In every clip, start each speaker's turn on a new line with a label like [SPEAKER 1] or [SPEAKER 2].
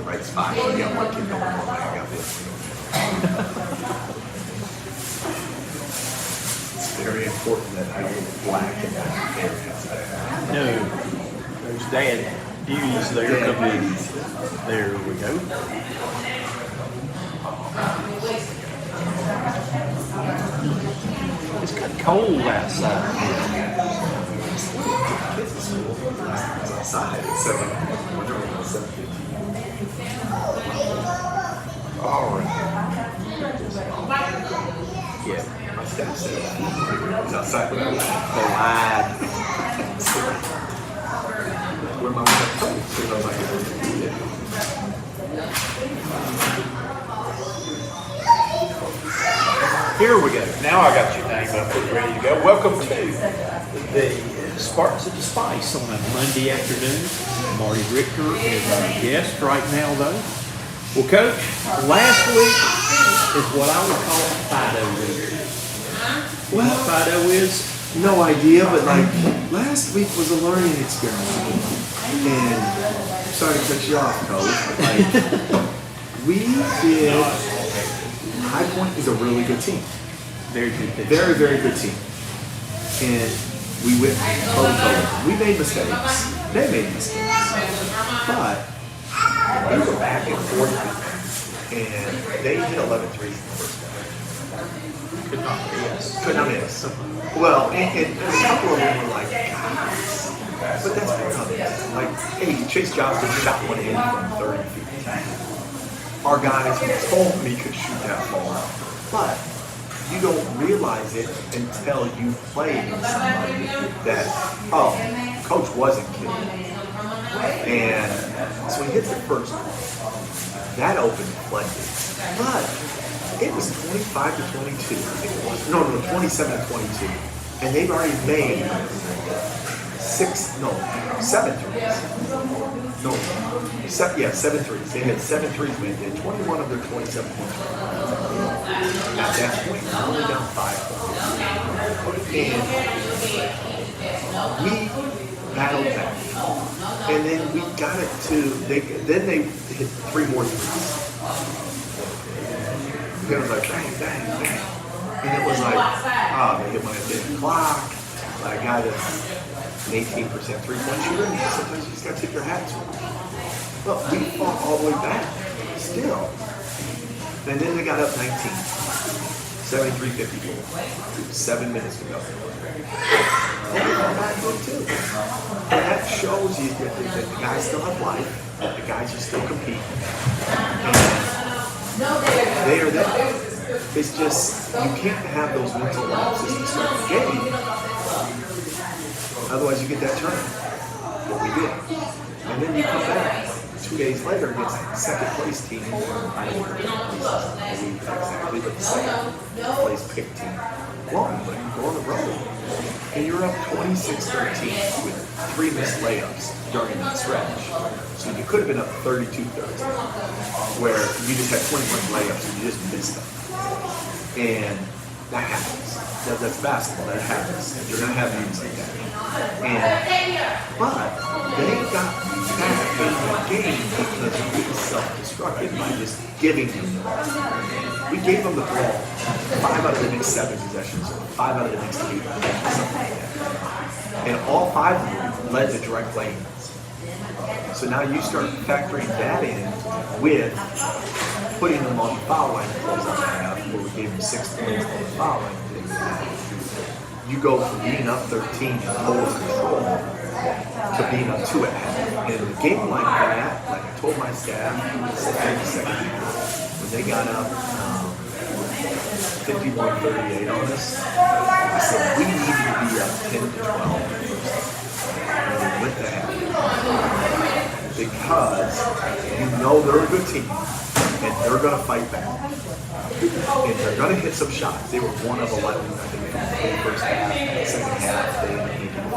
[SPEAKER 1] the right spot. You got one kid going one way, I got this. It's very important that I don't look black in that area.
[SPEAKER 2] No, there's dad views there come in. There we go. It's kind of cold outside.
[SPEAKER 1] It's outside. It's 7:15. All right. Yeah, my staff said it's outside. They lied. Where my mom told me, so I was like, yeah. Here we go. Now I got your name up and ready to go. Welcome to
[SPEAKER 2] The Spartans at the Spice on a Monday afternoon. Marty Richter is our guest right now, though. Well, Coach, last week is what I would call FIDO week. What FIDO is?
[SPEAKER 3] No idea, but like last week was a learning experience. And sorry to cut you off, Coach, but like we did. High Point is a really good team.
[SPEAKER 2] Very good team.
[SPEAKER 3] Very, very good team. And we went toe-to-toe. We made mistakes. They made mistakes. But
[SPEAKER 1] we were back and forth, and they hit 11 threes in the first half.
[SPEAKER 2] Could not miss.
[SPEAKER 1] Could not miss. Well, and a couple of them were like, guys, but that's because, like, hey, Chase Johnson shot one in from 30 feet. Our guys told me could shoot that far, but you don't realize it until you play against somebody that, oh, coach wasn't kidding. And so he hits the first one. That opened the floodgates. But it was 25 to 22, I think it was. No, 27 to 22. And they've already made 7 threes. No, 7 threes. They had 7 threes made. They had 21 of their 27 points. At that point, they're only down 5 points. And we battled back. And then we got it to, then they hit 3 more threes. And it was like, bang, bang, bang. And it was like, oh, they hit one at the end of the clock. A guy that's an 18% three-point shooter, and sometimes you just got to tip your hat to him. But we fought all the way back, still. And then they got up 19. 73-54. 7 minutes to go. And they fought back good too. And that shows you that the guys still have life, that the guys are still competing. And they are there. It's just, you can't have those mental lapses to start the game. Otherwise, you get that turn. What we did. And then you come back 2 days later against the second place team. I don't know exactly, but the second place pick team. Won, but you go on the road. And you're up 26-13 with 3 missed layups during that stretch. So you could have been up 32-13, where you just had 21 layups and you just missed them. And that happens. That's basketball. That happens. You're going to have games like that. But they got back in the game because we were self-destructive by just giving them the ball. We gave them the ball 5 out of the next 7 possessions, 5 out of the next 8 possessions, something like that. And all 5 of them led to direct lanes. So now you start factoring that in with putting them on the foul line to close out the half, where we gave them 6 points on the foul line. You go from being up 13 and total control to being up 2 at half. And the game like that, like I told my staff in the second half, when they got up 51-38 on us, I said we needed to be up 10 to 12 in the first half. And we went to half. Because you know they're a good team and they're going to fight back. And they're going to hit some shots. They were 1 of 11, I think, in the first half. Second half, they ended up making 5.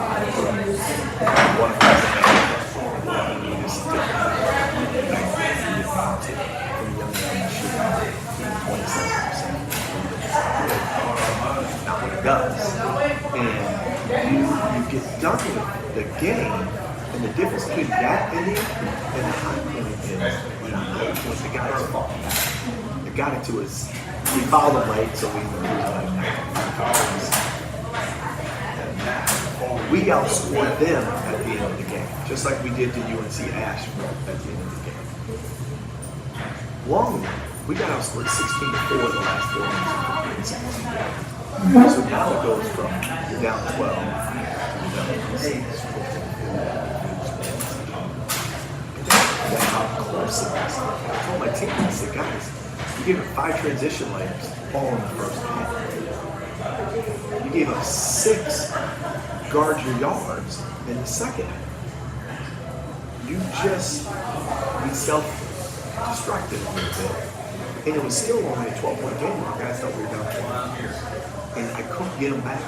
[SPEAKER 1] 1 of the second half. You just did not what it does. And you get done with the game, and the difference between that inning and the high point is, when got it to us. We fouled them late, so we outscored them at the end of the game, just like we did to UNC Asheville at the end of the game. Long we got outscored 16-4 the last 4 minutes. So now it goes from you're down 12. That's how close it is. I told my team, I said, guys, you gave up 5 transition layups all in the first half. You gave up 6 guard your yards in the second half. You just self-destructed a little bit. And it was still only a 12-point game. Our guys thought we were down 20. And I couldn't get them back.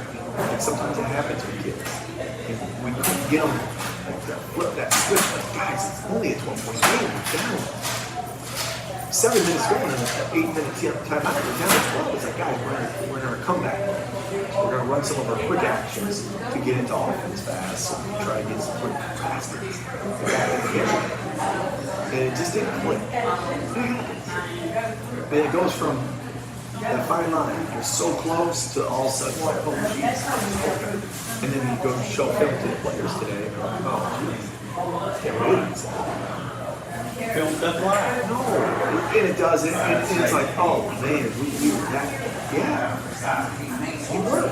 [SPEAKER 1] And sometimes it happens with kids. And we couldn't get them to flip that switch. Like, guys, it's only a 12-point game. We're down 7 minutes going and an 8-minute timeout. We're down to 12. It's like, guys, we're in our comeback mode. We're going to run some of our quick actions to get into offense fast. So we try to get some quick baskets. And it just didn't click. And it goes from that fine line. You're so close to all of a sudden, like, oh, jeez. And then you go show film to the players today, and they're like, oh, jeez. Can't believe it.
[SPEAKER 2] Film doesn't lie.
[SPEAKER 1] No, and it does. And it's like, oh, man, we were that. Yeah. You were.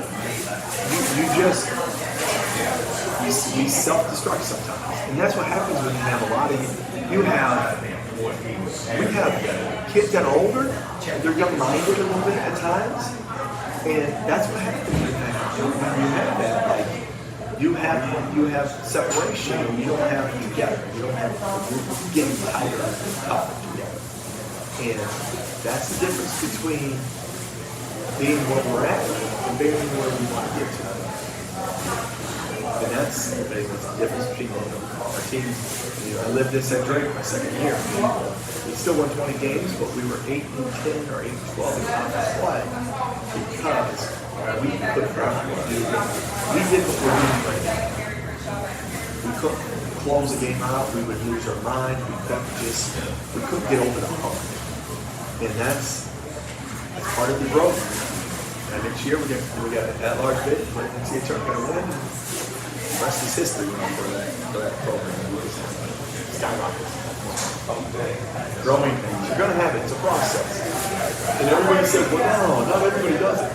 [SPEAKER 1] You self-destruct sometimes. And that's what happens when you have a lot of, we have kids that are older, they're young-minded a little bit at times, and that's what happens when you have that. Like, you have separation, and you don't have it together. You don't have a group getting tighter and tougher together. And that's the difference between being where we're at and being where we want to get to. And that's the difference between our teams. I lived this at Drake my second year. We still won 20 games, but we were 8-10 or 8-12 in conference play because we couldn't do it. We did what we were doing. We couldn't close the game out. We would lose our mind. We couldn't get over the hump. And that's part of the growth. And next year we got that large bid. But NCAA tournament going to win. The rest is history for that program. Skyrockets. Growing things. You're going to have it. It's a process. And everybody says, well, no, not everybody does it.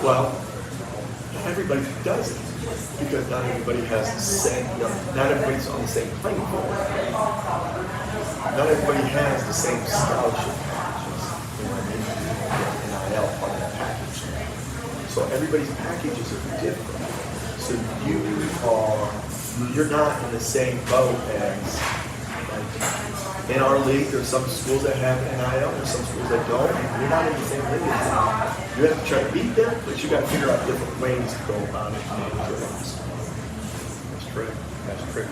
[SPEAKER 1] Well, not everybody does it. Because not everybody has the same, not everybody's on the same playing field. Not everybody has the same scholarship packages. NIL part of that package. So everybody's packages are different. So you're not in the same boat as, like, in our league, there's some schools that have NIL, there's some schools that don't. You're not in the same league as them. You have to try to beat them, but you got to figure out different ways to go about it and manage your lives. That's true. That's true.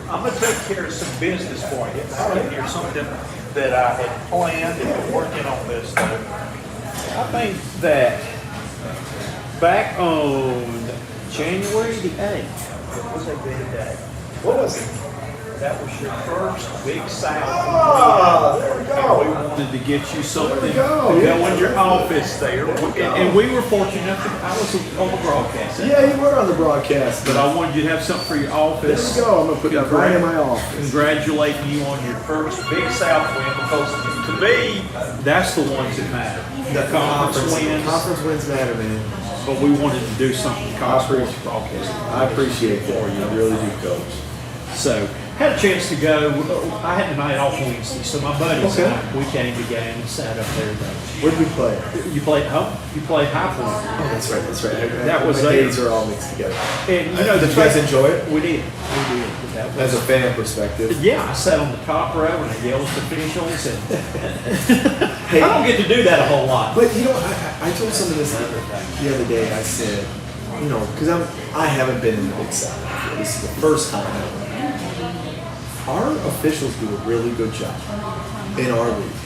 [SPEAKER 2] I'm going to take care of some business for you. Here's something that I had planned and been working on this thing. I think that back on January the 8th, what was that big day?
[SPEAKER 1] What was it?
[SPEAKER 2] That was your first Big South.
[SPEAKER 1] Oh, there we go.
[SPEAKER 2] We wanted to get you something
[SPEAKER 1] There we
[SPEAKER 2] to
[SPEAKER 1] go.
[SPEAKER 2] go in your office there. And we were fortunate enough to, I was on the broadcast.
[SPEAKER 3] Yeah, you were on the broadcast.
[SPEAKER 2] But I wanted you to have something for your office.
[SPEAKER 3] There we go. I'm going to put that right in my office.
[SPEAKER 2] Congratulating you on your first Big South win, because to me, that's the ones that matter. The conference wins.
[SPEAKER 3] Conference wins matter, man.
[SPEAKER 2] But we wanted to do something conference broadcast.
[SPEAKER 3] I appreciate that. I really do, Coach.
[SPEAKER 2] So, had a chance to go. I had the night off Wednesday, so my buddies and I, we came to game and sat up there.
[SPEAKER 3] Where did we play?
[SPEAKER 2] You played home? You played High Point.
[SPEAKER 3] Oh, that's right. That's right.
[SPEAKER 2] That was
[SPEAKER 3] the days are all mixed together.
[SPEAKER 2] And you know,
[SPEAKER 3] did you guys enjoy it?
[SPEAKER 2] We did. We did. That was,
[SPEAKER 3] As a fan perspective.
[SPEAKER 2] yeah, I sat on the top row and I yelled at officials, and I don't get to do that a whole lot.
[SPEAKER 3] But you know, I told someone this the other day. I said, you know, because I haven't been in the Big South before. This is the first time ever. Our officials do a really good job in our league.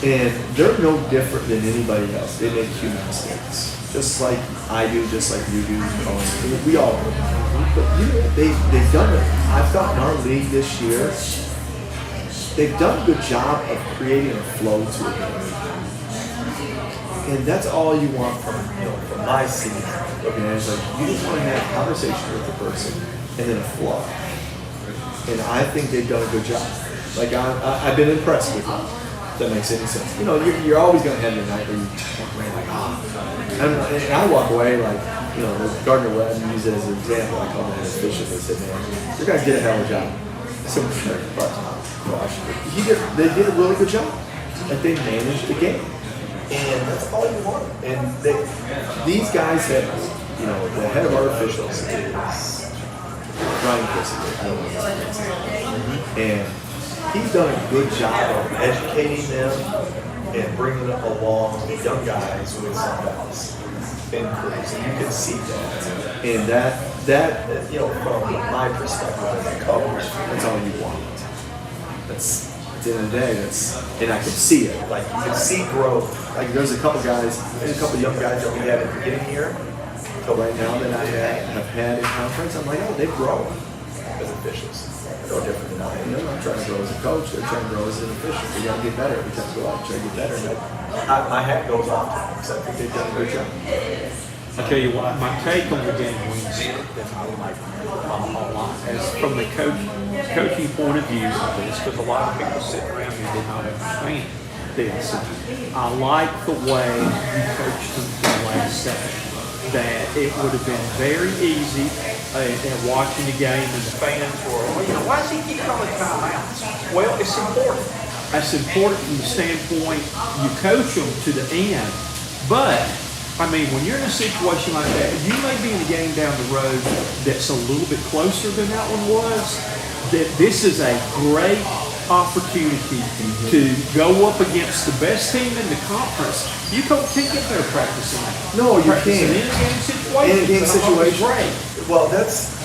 [SPEAKER 3] And they're no different than anybody else. They make human mistakes. Just like I do, just like you do. We all do. But you know, they've done it. I've thought in our league this year, they've done a good job of creating a flow to a game. And that's all you want from my seat. Okay, it's like you just want to have a conversation with the person and then a flow. And I think they've done a good job. Like I've been impressed with them. If that makes any sense. You're always going to have your night where you walk away like, and I walk away like, Gardner Webb used it as an example. I called him an official. They said, man, you guys did a hell of a job. So gosh, they did a really good job. Like they managed the game. And that's all you want. And these guys have, the head of our officials is Brian Christie. I don't know his name. And he's done a good job of educating them and bringing along the young guys with some balance in crews. And you can see that. And that from my perspective as a coach, that's all you want. That's at the end of the day, and I can see it. Like you can see growth. Like there's a couple young guys that we had at the beginning here. So right now that I have had in conference, I'm like, oh, they've grown as officials. They're no different than I am. They're not trying to grow as a coach. They're trying to grow as an official. They got to get better every time they go out. Try to get better. And my hat goes off to them because I think they've done a good job.
[SPEAKER 2] I tell you what, my take on the game Wednesday that I like a lot is from the coaching point of view of this, because a lot of people sitting around here did not understand this. I like the way you coached them in the last session. That it would have been very easy and watching the game and the fans were, why does he keep calling timeouts? Well, it's important. That's important from the standpoint you coach them to the end. But, when you're in a situation like that, you may be in a game down the road that's a little bit closer than that one was, that this is a great opportunity to go up against the best team in the conference. You can't get better practicing that.
[SPEAKER 3] No, you can't.
[SPEAKER 2] In-game situations.
[SPEAKER 3] In-game situations.
[SPEAKER 2] Great.
[SPEAKER 3] Well, this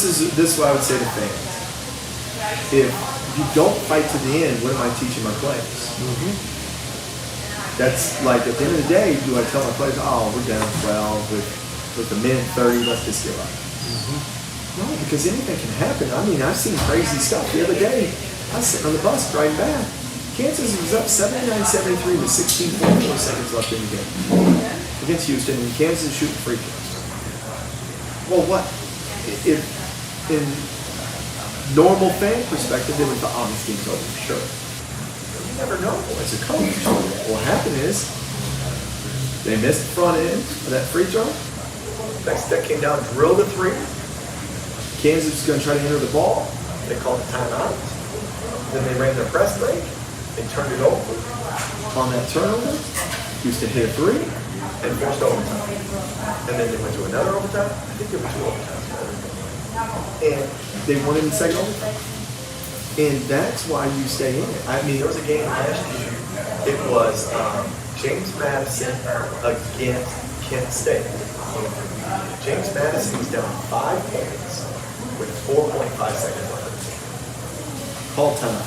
[SPEAKER 3] is what I would say to fans. If you don't fight to the end, what am I teaching my players? Mm-hmm. That's like at the end of the day, do I tell my players, oh, we're down 12 with a minute 30, let's just give up? Mm-hmm. No, because anything can happen. I've seen crazy stuff. The other day, I was sitting on the bus driving back. Kansas was up 79-73 with 16.4 seconds left in the game against Houston, and Kansas is shooting free throws. Well, what? If in normal fan perspective, they would have thought, oh, this game's over, sure. You never know as a coach. What happened is they missed the front end of that free throw. Next step came down, drilled a three. Kansas was going to try to enter the ball. They called the timeout. Then they ran their press break. They turned it over. On that turnover, Houston hit a three and forced overtime. And then they went to another overtime. I think there were 2 overtimes. And they won in the second overtime. And that's why you stay in it. There was a game last year. It was James Madison against Kent State. James Madison was down 5 points with 4.5 seconds left. Call time.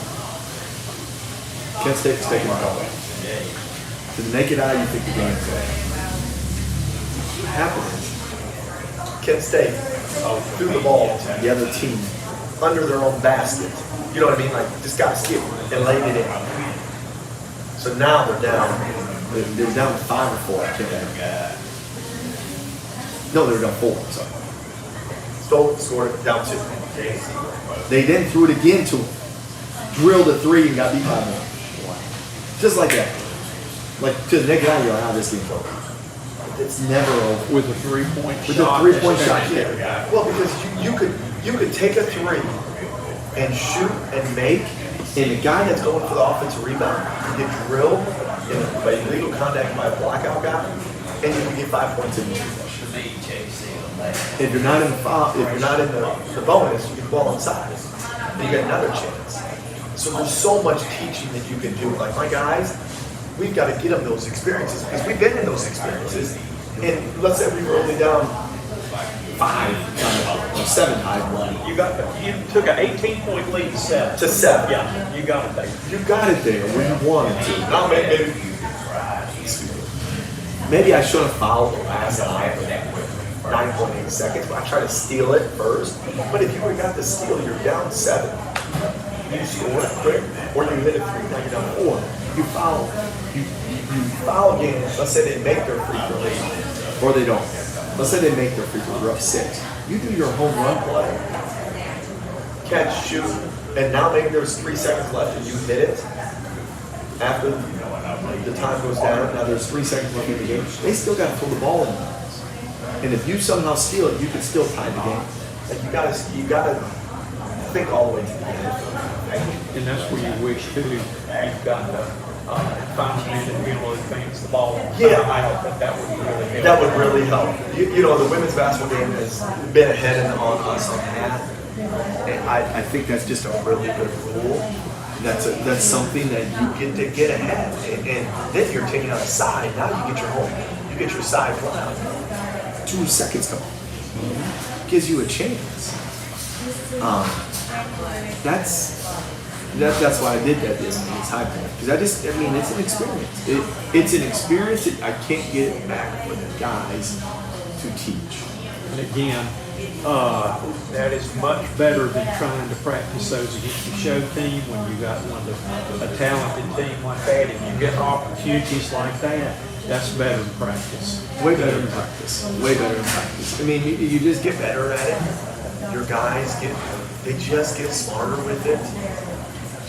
[SPEAKER 3] Kent State was taking the ball. To the naked eye, you think the game's over. What happened is Kent State threw the ball to the other team under their own basket. You know what I mean? Like, just got a steal and laid it in. So now they're down. They're down 5 or 4. I can't remember. No, they were down 4. I'm sorry. Stole, scored it, down 2. They then threw it again to him. Drilled a 3 and got beat by 1. Just like that. Like, to the naked eye, you're like, this game's over. It's never over.
[SPEAKER 2] With a 3-point shot.
[SPEAKER 3] With a 3-point shot, yeah. Well, because you could take a 3 and shoot and make, and the guy that's going for the offensive rebound can get drilled by illegal contact by a blackout guy, and you can get 5 points in the possession. If you're not in the bonus, you get the ball inside, and you get another chance. So there's so much teaching that you can do. Like my guys, we've got to get them those experiences because we've been in those experiences. And let's say we were only down 5 or 7 high one.
[SPEAKER 2] You took an 18-point lead
[SPEAKER 3] to 7.
[SPEAKER 2] Yeah, you got it there.
[SPEAKER 3] You got it there when you wanted to. Now maybe I should have fouled the last time. 9.8 seconds, but I try to steal it first. But if you would have got the steal, you're down 7.
[SPEAKER 1] you score quick, or you hit a three, now you're down 4. You foul again. Let's say they make their free throw, or they don't. Let's say they make their free throw, you're up 6. You do your home run play, catch, shoot, and now maybe there's 3 seconds left and you hit it. After the time goes down, now there's 3 seconds left in the game. They still got to pull the ball in. And if you somehow steal it, you can still tie the game. Like you gotta think all the way to the end.
[SPEAKER 2] And that's where you wish too, you've got the final minute to be able to advance the ball.
[SPEAKER 1] Yeah.
[SPEAKER 2] That would really help.
[SPEAKER 1] That would really help. You know, the women's basketball game has been ahead on us on that. And I think that's just a really good rule. That's something that you get to get ahead. And then you're taking out a side. Now you get your side flat. 2 seconds come. Gives you a chance. That's why I did that this high point. Because it's an experience. It's an experience that I can't get back for the guys to teach.
[SPEAKER 2] And again, that is much better than trying to practice those against the show team when you got a talented team like that. If you get opportunities like that, that's better than practice.
[SPEAKER 1] Way better than practice. Way better than practice. I mean, you just get better at it. Your guys just get smarter with it,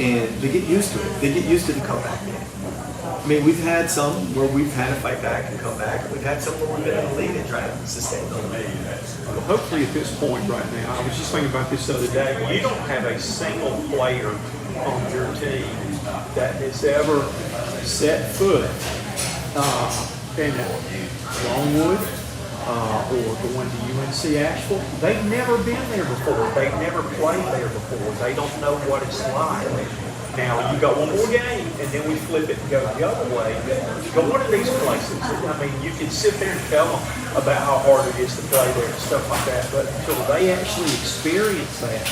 [SPEAKER 1] and they get used to it. They get used to the comeback game. I mean, we've had some where we've had to fight back and come back. We've had some where we've been in the lead and try to sustain the lead.
[SPEAKER 2] Well, hopefully at this point right now, I was just thinking about this the other day, you don't have a single player on your team that has ever set foot in Longwood or going to UNC Asheville. They've never been there before. They've never played there before. They don't know what it's like. Now, you got one more game, and then we flip it and go the other way. Go one of these places. I mean, you can sit there and tell them about how hard it is to play there and stuff like that, but until they actually experience that,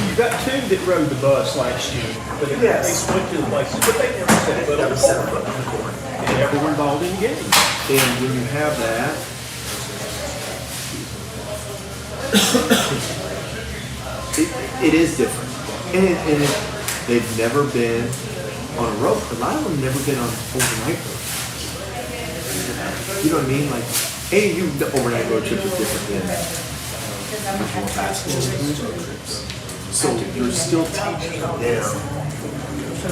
[SPEAKER 2] you got 2 that rode the bus last year, but they went to the places, but they never set foot on the court. And everyone involved in the game.
[SPEAKER 1] And when you have that, it is different. And they've never been on a road. A lot of them have never been on overnight road. You know what I mean? Like, the overnight road trip is different than regional basketball road trips. So you're still teaching them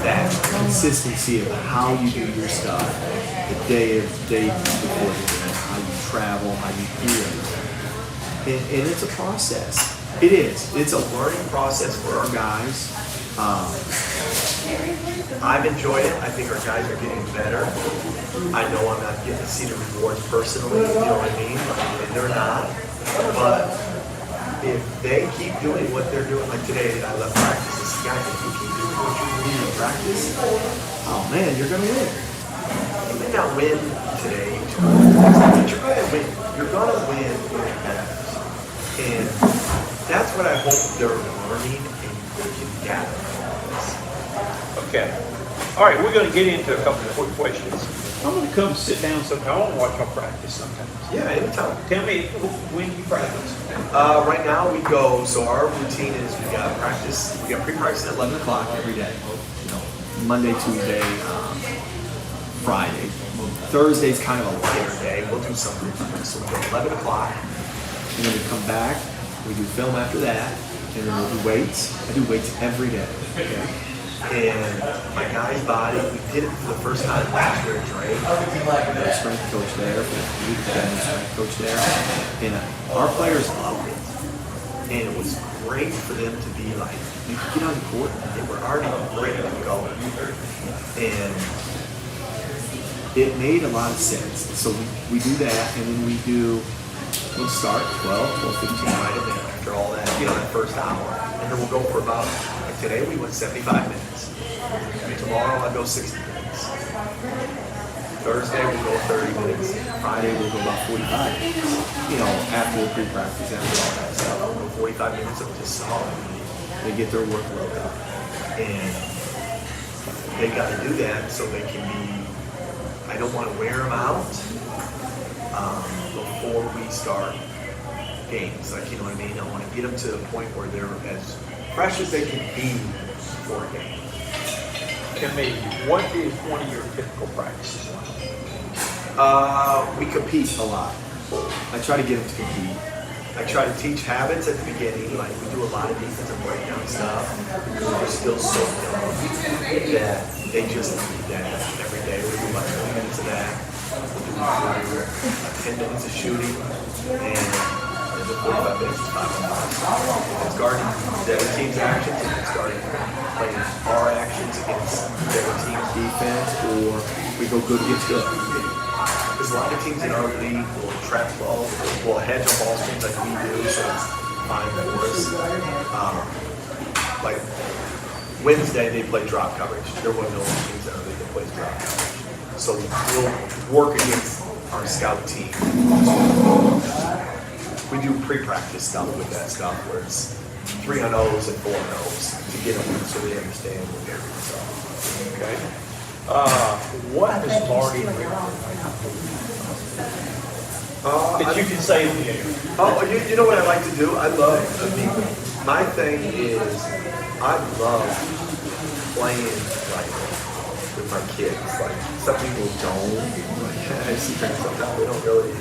[SPEAKER 1] that consistency of how you do your stuff, the day before the game, how you travel, how you do it. And it's a process. It is. It's a learning process for our guys. I've enjoyed it. I think our guys are getting better. I know I'm not getting to see the rewards personally, you know what I mean? And they're not. But if they keep doing what they're doing, like today, I left practice. This guy, if you keep doing what you're doing in practice, oh man, you're going to win. You may not win today, but you're going to win. You're going to win when it matters. And that's what I hope they're learning and they can gather from this.
[SPEAKER 2] Okay. All right, we're going to get into a couple of quick questions. I'm going to come sit down sometime. I want to watch y'all practice sometimes.
[SPEAKER 1] Yeah, anytime.
[SPEAKER 2] Tell me, when do you practice?
[SPEAKER 1] Right now we go, so our routine is we got practice, we got pre-practice at 11 o'clock every day. You know, Monday, Tuesday, Friday. Thursday's kind of a lighter day. We'll do some pre-practice. So we go 11 o'clock, and then we come back, we do film after that, and then we'll do weights. I do weights every day. Okay. And my guy's body, we did it for the first time last year at Drake. We had a strength coach there, we had a strength coach there. And our players loved it. And it was great for them to be like, you could get on the court, and they were already ready to go. And it made a lot of sense. So we do that, and then we'll start 12, 15 right in there after all that, that first hour. And then we'll go for about, like today we went 75 minutes. Tomorrow I'll go 60 minutes. Thursday we'll go 30 minutes. Friday we'll go about 45 minutes. After the pre-practice, after all that stuff, we'll go 45 minutes of just solid. They get their workload up. And they got to do that so they can be, I don't want to wear them out before we start games. Like, you know what I mean? I want to get them to the point where they're as fresh as they can be for a game.
[SPEAKER 2] To me, what is one of your typical practices like?
[SPEAKER 1] We compete a lot. I try to get them to compete. I try to teach habits at the beginning. Like we do a lot of defensive breakdown stuff because they're still so young that they just need that every day. We do like 20 minutes of that. We do 10 minutes of shooting, and the 45 minutes is 5 minutes. If it's guarding the other team's actions, if it's guarding playing our actions against the other team's defense, or we go good against good. Because a lot of teams in our league will trap balls, will hedge on ball screens like we do, so it's fine for us. Like Wednesday, they play drop coverage. There were no teams in our league that plays drop coverage. So we'll work against our scout team. We do pre-practice stuff with that stuff where it's 3 on O's and 4 on O's to get them so they understand what they're doing. So,
[SPEAKER 2] Okay. What does Marty Richter that you can say in the air?
[SPEAKER 1] You know what I like to do? I mean, my thing is, I love playing like with my kids. Like some people don't. Like, I see parents sometimes they don't really.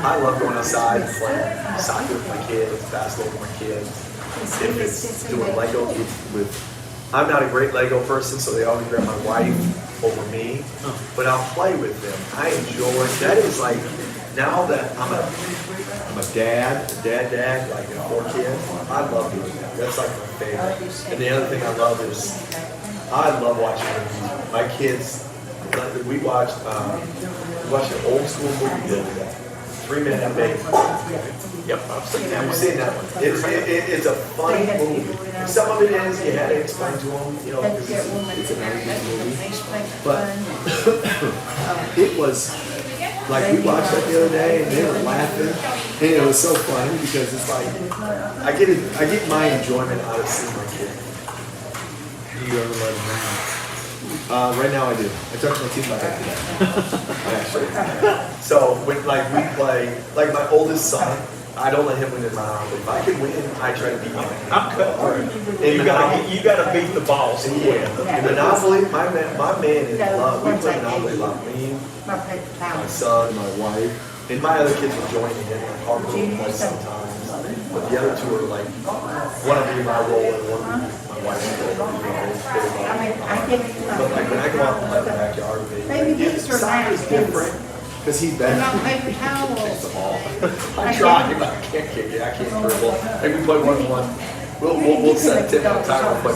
[SPEAKER 1] I love going outside and playing soccer with my kids, basketball with my kids. If it's doing Lego with I'm not a great Lego person, so they always grab my wife over me. But I'll play with them. I enjoy. That is like now that I'm a dad, like 4 kids. I love doing that. That's like my favorite. And the other thing I love is I love watching movies. My kids. We watched an old school movie the other day. 3 Men and a Baby. Yep, I've seen that. I've seen that one. It's a fun movie. Some of it is you had to explain to them, you know, because it's an animated movie. But it was like we watched that the other day and they were laughing, and it was so funny because it's like I get my enjoyment out of seeing my kid.
[SPEAKER 2] Do you ever let them run?
[SPEAKER 1] Right now I do. I talked to my team about that today. Actually. So when like we play, like my oldest son, I don't let him win in my arm. If I can win, I try to beat him.
[SPEAKER 2] I'm cutthroat. You gotta beat the boss.
[SPEAKER 1] Yeah. Monopoly, my man is love. We play Monopoly a lot. Me, my son, my wife, and my other kids will join in. Like Harper will play sometimes. But the other 2 are like, one of me my role and one of me my wife's role. But like when I go out and play in the backyard, soccer's different because he's better.
[SPEAKER 4] Paper towels.
[SPEAKER 1] The ball. I try, but I can't kick it. I can't dribble. Like we play 1-1. We'll set a 10-minute timer and play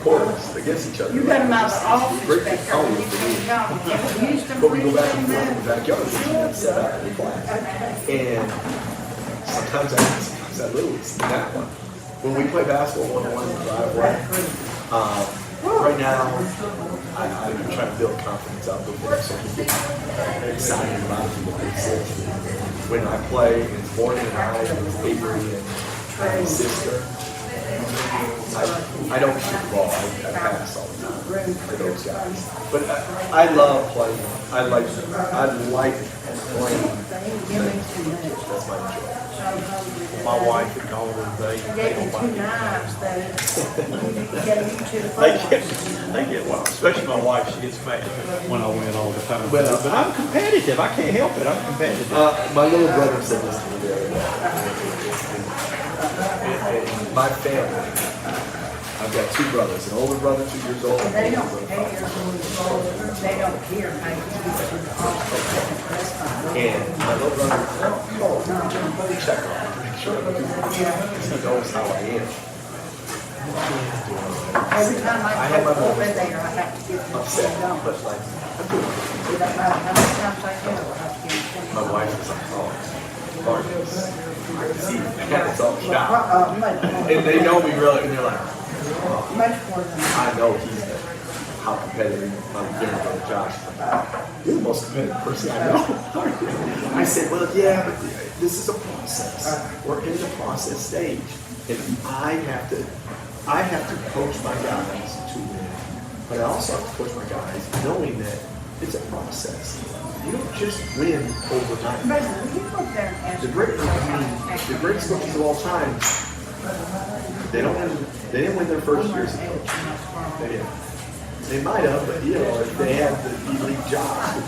[SPEAKER 1] 4 quarters against each other.
[SPEAKER 4] You got them out of office.
[SPEAKER 1] Great big colors for me. But we go back and forth in the backyard and set up and play. And sometimes I lose in that one. When we play basketball 1-on-1 in the driveway, right now I'm trying to build confidence up with them so he gets excited about it. When I play, it's morning and I with Avery and my sister. I don't shoot the ball. I pass all the time for those guys. But I love playing. I like playing. That's my enjoyment.
[SPEAKER 2] My wife would call them they
[SPEAKER 4] Gave me
[SPEAKER 2] don't
[SPEAKER 4] 2
[SPEAKER 2] like
[SPEAKER 4] knives,
[SPEAKER 2] they get well, especially my wife, she gets mad when I win all the time. But I'm competitive. I can't help it. I'm competitive.
[SPEAKER 1] My little brother said this to me the other day. In my family, I've got 2 brothers, an older brother, 2 years old.
[SPEAKER 4] They don't care. They don't care how you keep it in the office.
[SPEAKER 1] And my little brother, check on him, make sure he knows how I am.
[SPEAKER 4] Every time I
[SPEAKER 1] have my
[SPEAKER 4] go over
[SPEAKER 1] moments
[SPEAKER 4] there, I have to get them.
[SPEAKER 1] upset, but like, I'm doing
[SPEAKER 4] It doesn't matter how many times I go, I have to get them.
[SPEAKER 1] my wife is like, oh, Marcus, see, it's all shot. And they know me really, and they're like, oh,
[SPEAKER 4] Much more than that.
[SPEAKER 1] I know how competitive my younger brother Josh is. You're the most competitive person I know. I said, well, yeah, but this is a process. We're in the process stage. And I have to coach my guys to win. But I also have to coach my guys knowing that it's a process. You don't just win overnight.
[SPEAKER 4] President, you go up there and ask.
[SPEAKER 1] The greatest coaches of all time They don't. They didn't win their first year as a coach. They didn't. They might have, but you know, if they had the elite jobs,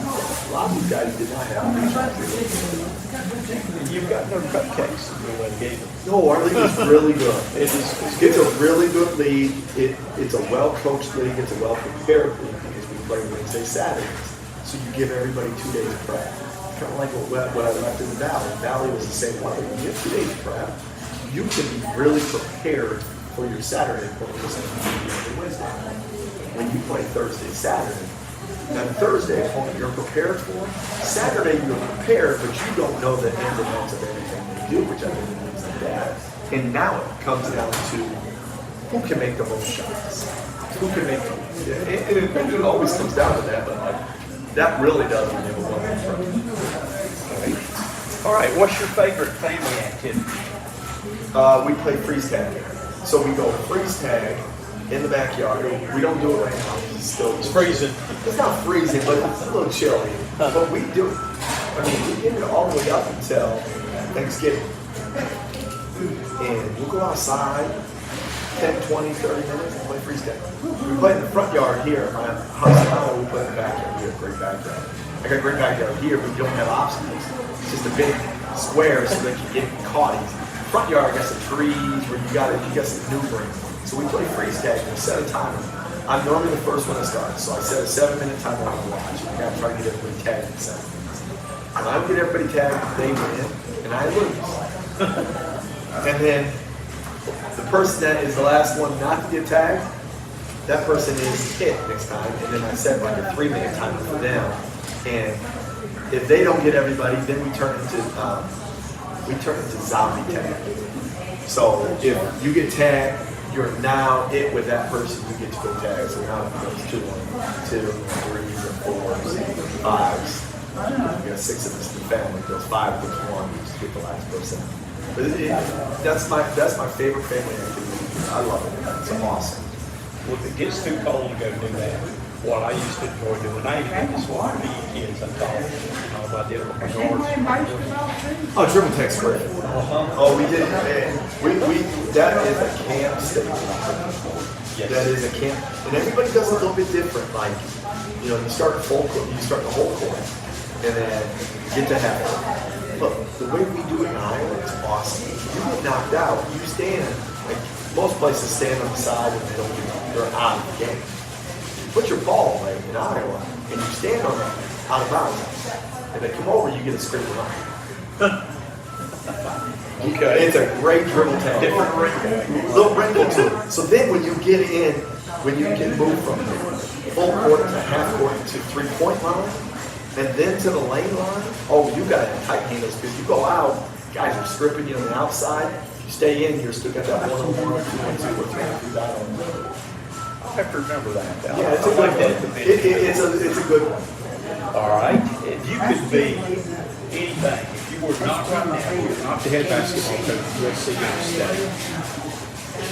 [SPEAKER 1] a lot of these guys did not have elite jobs.
[SPEAKER 2] You've got no cupcakes in the way game.
[SPEAKER 1] No, our league is really good.
[SPEAKER 2] It's
[SPEAKER 1] It's a really good league. It's a well-coached league. It's a well-prepared league because we play Wednesday, Saturdays. So you give everybody 2 days of prep. Kind of like what I left in the Valley. Valley was the same way. When you have 2 days of prep, you can be really prepared for your Saturday opponent on Wednesday. When you play Thursday, Saturday, now Thursday opponent you're prepared for. Saturday you're prepared, but you don't know the ins and outs of everything they do, which I think is like that. And now it comes down to who can make the most shots, who can make. And it always comes down to that, but like that really does when you have a one-man front.
[SPEAKER 2] All right, what's your favorite family activity?
[SPEAKER 1] We play freeze tag. So we go freeze tag in the backyard. We don't do it right now. It's
[SPEAKER 2] Freezing.
[SPEAKER 1] It's not freezing, but it's a little chilly. But we do it. I mean, we get it all the way up until Thanksgiving. And we'll go outside 10, 20, 30 minutes and play freeze tag. We play in the front yard here at my house now. We play in the backyard. We have a great backyard. I got a great backyard here, but we don't have obstacles. It's just a big square so they can get caught easy. Front yard, I got some trees where you got some maneuvering. So we play freeze tag and we set a timer. I'm normally the first one to start, so I set a 7-minute timer on the watch. I gotta try to get everybody tagged in 7 minutes. When I get everybody tagged, they win, and I lose. And then the person that is the last one not to get tagged, that person is hit next time. And then I set like a 3-minute timer for them. And if they don't get everybody, then we turn into zombie tag. So if you get tagged, you're now it with that person, you get to go tag. So now it goes 2, 2, 3, 4, 5. We got 6 of us in the family. It goes 5 gets 1. You just get the last person. But that's my favorite family activity. I love it. It's awesome.
[SPEAKER 2] Well, if it gets too cold to go do that, what I used to enjoy doing, I used to get water to you kids, I thought. I did it with my daughters.
[SPEAKER 1] Oh, dribble text great. Oh, we did. That is a camp station.
[SPEAKER 2] Yes.
[SPEAKER 1] That is a camp, and everybody does a little bit different. Like, you know, you start the whole court, and then get to half. Look, the way we do it in Iowa is awesome. You get knocked out, you stand. Like most places stand on the side and they don't do it. They're out of the game. You put your ball away in Iowa, and you stand on it out of bounds. If they come over, you get a screen line.
[SPEAKER 2] Okay.
[SPEAKER 1] It's a great dribble tag.
[SPEAKER 2] Different wrinkle.
[SPEAKER 1] Little wrinkle to it. So then when you get in, when you can move from full court to half court to 3-point line, and then to the lane line, oh, you got to have tight handles because you go out, guys are stripping you on the outside. You stay in, you're still got that 1-on-1 or 2-on-2 or 3-on-3 guy on the other.
[SPEAKER 2] I have to remember that.
[SPEAKER 1] Yeah, it's a good one. It's a good one.
[SPEAKER 2] All right. If you could be anything, if you were not right now, you were not the head basketball coach of USC State,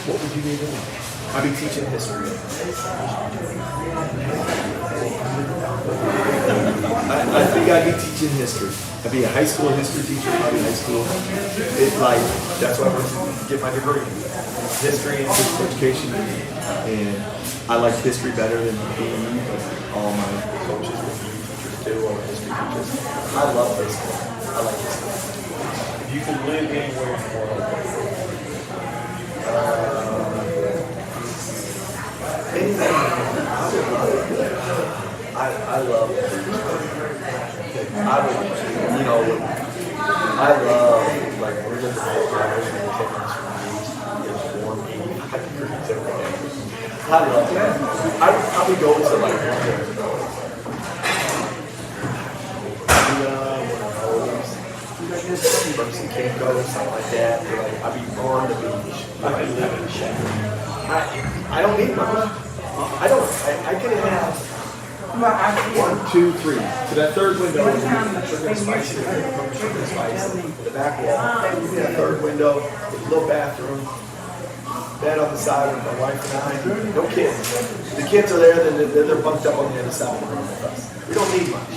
[SPEAKER 2] what would you be doing?
[SPEAKER 1] I'd be teaching history. I think I'd be teaching history. I'd be a high school history teacher, probably high school. It's like, that's what I want to get my degree. History and physical education. And I like history better than PE, but all my coaches were PE teachers too, or history teachers. I love history. I like history.
[SPEAKER 2] If you could live anywhere in the world,
[SPEAKER 1] Anything. I love it. I would, you know, I love, like, we're looking at drivers and we're taking us from these. It's warm, 85 degrees every day. I love that. I would probably go to, like, Person can't go, something like that. Like, I'd be on the beach.
[SPEAKER 2] I could live in a shack.
[SPEAKER 1] I don't need much. I can have.
[SPEAKER 4] Well, I did.
[SPEAKER 1] 1, 2, 3. So that third window
[SPEAKER 4] One
[SPEAKER 1] is
[SPEAKER 4] time,
[SPEAKER 1] sugar and spicy. Sugar and spicy. The back wall.
[SPEAKER 4] Oh.
[SPEAKER 1] The third window, the little bathroom, bed on the side with my wife and I. No kids. The kids are there, they're bunked up on the other side of the room with us. We don't need much.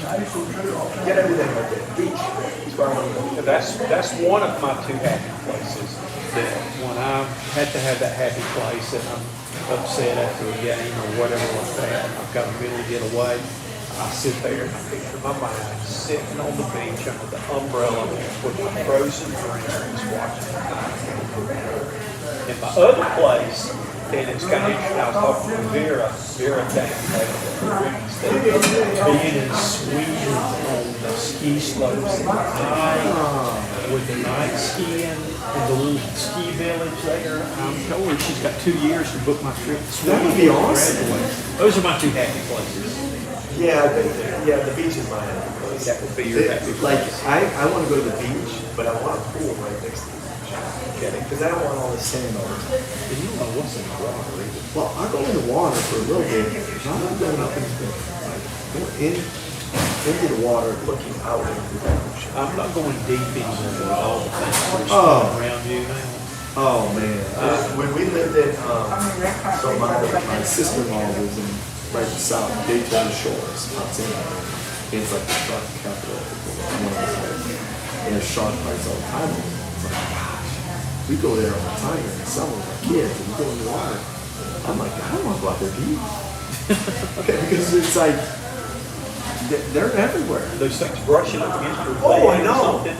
[SPEAKER 1] Get everything right there. Beach. As far as I know.
[SPEAKER 2] That's one of my 2 happy places. that when I had to have that happy place and I'm upset after a game or whatever like that, and I've got to really get away, I sit there and I picture my mind sitting on the beach under the umbrella with my frozen drinks watching the tide. In my other place, and it's kind of interesting, I was talking to Vera down there, being in Sweden on the ski slopes at night, with the night skiing and the little ski village there. I'm told her she's got 2 years to book my trip to Sweden.
[SPEAKER 3] That would be awesome.
[SPEAKER 2] Graduate. Those are my two happy places.
[SPEAKER 1] Yeah, the beach is my happy place.
[SPEAKER 2] That would be your happy
[SPEAKER 1] Like,
[SPEAKER 2] place.
[SPEAKER 1] I want to go to the beach, but I want a pool right next to the beach. Because I don't want all the sand all the time.
[SPEAKER 2] And you don't know what's in the water either.
[SPEAKER 3] Well, I go in the water for a little bit. I'm not going up into the, into the water.
[SPEAKER 1] Looking out into the ocean.
[SPEAKER 2] I'm not going deep into all the things that are
[SPEAKER 3] Oh.
[SPEAKER 2] swimming around you now.
[SPEAKER 3] Oh man.
[SPEAKER 1] When we lived in, so
[SPEAKER 3] My sister-in-law was in right south Daytona Shores, Montana. It's like the shark capital of the world. And there's shark bites all the time. It's like, gosh, we go there all the time in the summer with our kids, and we go in the water. I'm like, I don't want to go out there deep. Okay, because it's like they're everywhere.
[SPEAKER 2] Those things brushing up against your
[SPEAKER 1] Oh, I
[SPEAKER 2] leg or
[SPEAKER 1] know.
[SPEAKER 2] something,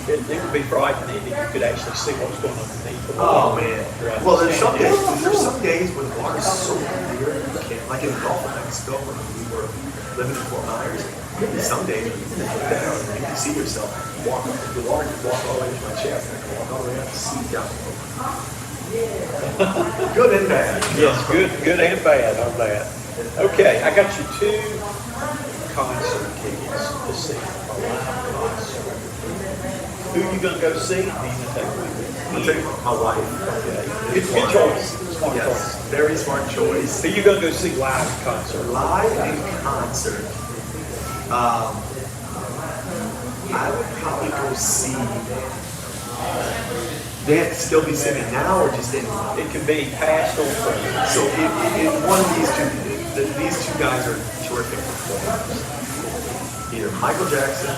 [SPEAKER 2] it would be frightening if you could actually see what's going on underneath the
[SPEAKER 1] oh
[SPEAKER 2] water.
[SPEAKER 1] man. Well, there's some days when the water's so clear, you can't, like in the Gulf of Mexico when we were living in Fort Myers, there'd be some days when you look down and you can see yourself walk up the water, you walk all the way to my chest, and I can walk all the way up to see down. Good and bad.
[SPEAKER 2] Yes, good and bad on that. Okay, I got you 2 concert tickets to see a live concert. Who are you going to go see? And who you going to take with you?
[SPEAKER 1] I'll take my wife.
[SPEAKER 2] Okay. Good choice. Smart
[SPEAKER 1] Yes,
[SPEAKER 2] choice.
[SPEAKER 1] very smart choice.
[SPEAKER 2] Who are you going to go see live concert?
[SPEAKER 1] Live in concert. I would probably go see. They have to still be singing now, or just in.
[SPEAKER 2] It can be past or present.
[SPEAKER 1] So if one of these two guys are terrific performers. Either Michael Jackson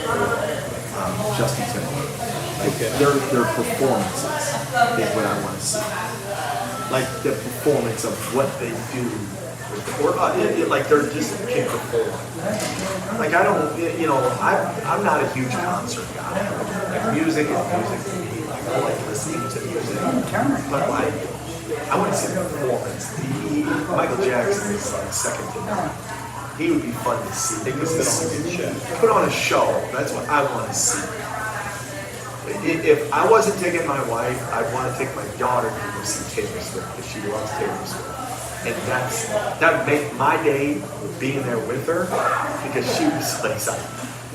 [SPEAKER 1] or
[SPEAKER 3] Justin Timberlake.
[SPEAKER 2] Okay.
[SPEAKER 3] Their performances is what I want to see. Like the performance of what they do.
[SPEAKER 1] or like they're just can perform. Like I don't, I'm not a huge concert guy. Like music is music to me. Like I like listening to music, but like I want to see the performance. Michael Jackson is like second to none. He would be fun to see.
[SPEAKER 2] He could put on a good show.
[SPEAKER 1] Put on a show. That's what I want to see. If I wasn't taking my wife, I'd want to take my daughter to go see Taylor Swift because she loves Taylor Swift. And that would make my day being there with her because she would be so excited.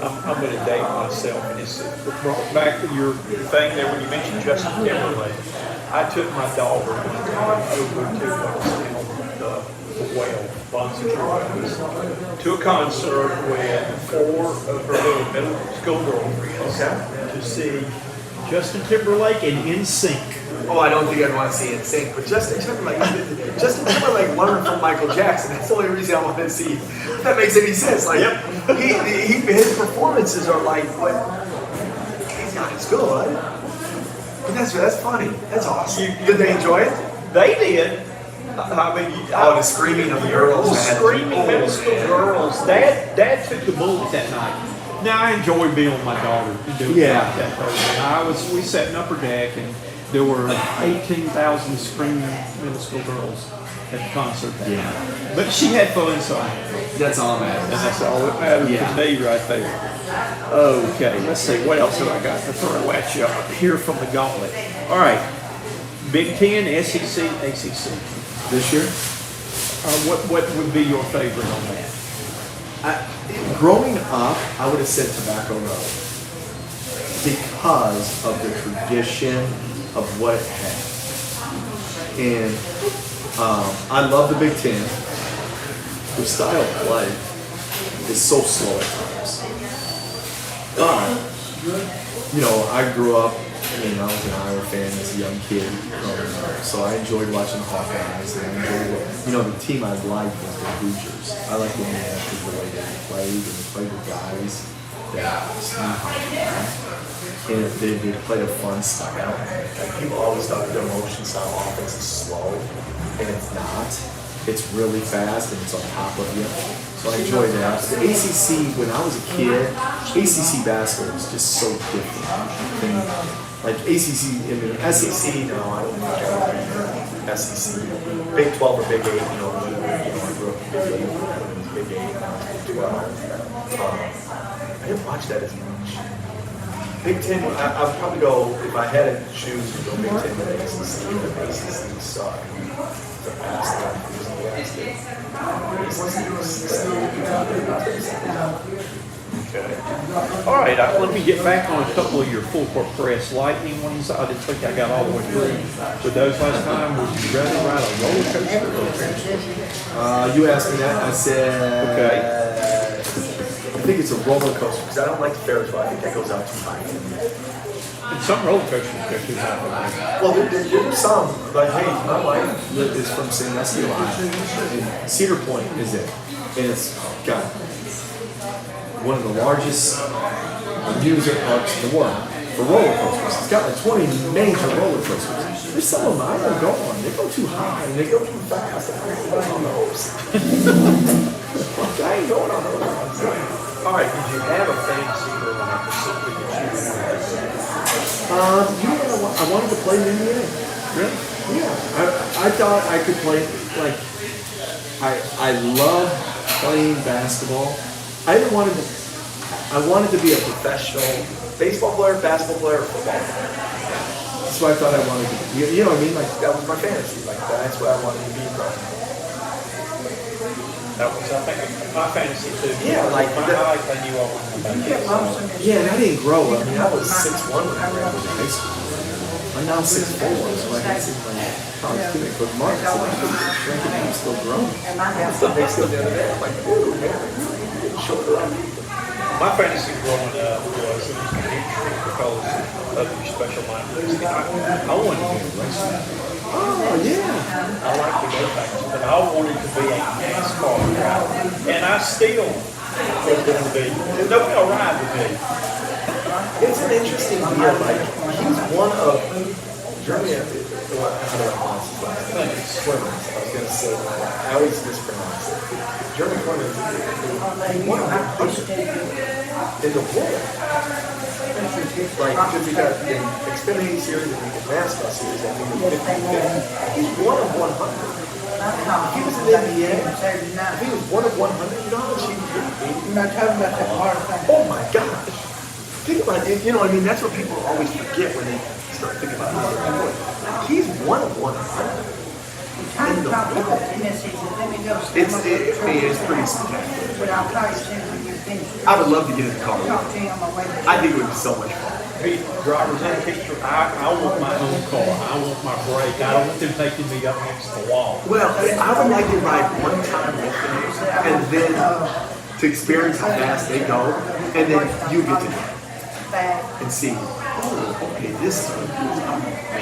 [SPEAKER 2] I'm going to date myself, and it's brought back to your thing there when you mentioned Justin Timberlake. I took my daughter over to to a concert with 4 of her little middle school girlfriends to see Justin Timberlake and NSYNC.
[SPEAKER 1] Oh, I don't think I'd want to see NSYNC, but Justin Timberlake learned from Michael Jackson. That's the only reason I want to see. If that makes any sense. Like, his performances are like what he's got. It's good. But that's funny. That's awesome. Did they enjoy it?
[SPEAKER 2] They did. I mean,
[SPEAKER 1] the screaming of the girls.
[SPEAKER 2] Screaming middle school girls. Dad took the bullet that night. Now I enjoyed being with my daughter and doing that Thursday. We sat in upper deck and there were 18,000 screaming middle school girls at the concert that night. But she had fun, so I had fun.
[SPEAKER 3] That's all that
[SPEAKER 2] And
[SPEAKER 3] matters.
[SPEAKER 2] that's all that matters to me right there. Okay, let's see. What else have I got to throw at you here from the gauntlet? All right. Big Ten, SEC, ACC.
[SPEAKER 3] This year?
[SPEAKER 2] What would be your favorite on that?
[SPEAKER 3] Growing up, I would have said Tobacco Road because of the tradition of what it had. And I love the Big Ten. The style of play is so slow at times. But, I grew up, I was an Iowa fan as a young kid growing up, so I enjoyed watching the Hawkeyes, and I enjoyed the team I liked was the Hoosiers. I liked the way they played, and they played with guys. that was and they play a fun style. Like people always thought their motion style offense is slow, and it's not. It's really fast and it's on top of you. So I enjoy that. The ACC, when I was a kid, ACC basketball was just so different. And like ACC, I mean, SEC, no, I don't think I would be SEC. Big 12 or Big 8, you know, I grew up in Big 8, when it was Big 8, now it's Big 12. I didn't watch that as much. Big 10, I would probably go, if I had to choose, to go Big 10 to ACC, but ACC sucked. The basketball is the
[SPEAKER 2] Okay. All right, let me get back on a couple of your full court press lightning ones. I didn't think I got all the way through with those last time. Would you rather ride a roller coaster or a Ferris wheel?
[SPEAKER 3] You asked me that, I said,
[SPEAKER 2] Okay.
[SPEAKER 3] I think it's a roller coaster, because I don't like the Ferris wheel, I think that goes out too high.
[SPEAKER 2] And some roller coasters go too high.
[SPEAKER 3] Well, there's some, like, hey, my wife is from Sandusky, Ohio, and Cedar Point is it, and it's got one of the largest amusement parks in the world for roller coasters. It's got like 20 major roller coasters. There's some of them I don't go on. They go too high and they go too fast. I ain't going on those. I ain't going on those.
[SPEAKER 2] All right, did you have a fantasy or like a something that you
[SPEAKER 3] You know what? I wanted to play in the NBA.
[SPEAKER 2] really?
[SPEAKER 3] Yeah, I thought I could play, like, I love playing basketball. I wanted to be a professional baseball player, basketball player, football player. That's what I thought I wanted to be. You know what I mean? Like, that was my fantasy. Like, that's what I wanted to be, bro.
[SPEAKER 2] That was, I think, my fantasy too.
[SPEAKER 3] Yeah, like
[SPEAKER 2] I like I knew all about that.
[SPEAKER 3] Yeah, and I didn't grow up. I mean, I was 6'1" when I graduated high school. I'm now 6'4", so I can see my college student, but Mark said, I'm still growing. So they still the other day. I'm like, dude, man, you're getting shorter on me.
[SPEAKER 2] My fantasy growing up was because of your special mind. I wanted to be a racer.
[SPEAKER 3] Oh, yeah.
[SPEAKER 2] I like to go back, but I wanted to be a NASCAR driver. And I still was going to be. Nobody will ride with me.
[SPEAKER 3] It's an interesting deal. Like, he's one of Jeremy. I don't know how to pronounce his last name. Clemens. I was going to say, I always mispronounce it. Jeremy Clemens is one of in the world. Like, because he got the Xfinity series and the NASCAR series, I mean, the 50-50. He's one of 100. If he was in the NBA, if he was one of 100, you know how much he would get?
[SPEAKER 4] You're not talking about that hard thing.
[SPEAKER 3] Oh my gosh. Think about it. You know what I mean? That's what people always forget when they start thinking about this. He's one of 100.
[SPEAKER 4] Talking about people in this season, let me go.
[SPEAKER 3] It's pretty spectacular.
[SPEAKER 4] But I'll tell you soon when you're finished.
[SPEAKER 3] I would love to get in the car.
[SPEAKER 4] Talk to you on my way.
[SPEAKER 3] I think it would be so much fun.
[SPEAKER 2] Hey, drivers in the picture, I want my own car. I want my brake. I don't want them taking me up next to the wall.
[SPEAKER 3] Well, I would like to ride one time with them and then to experience how fast they go, and then you get to
[SPEAKER 4] Back.
[SPEAKER 3] and see, oh, okay, this is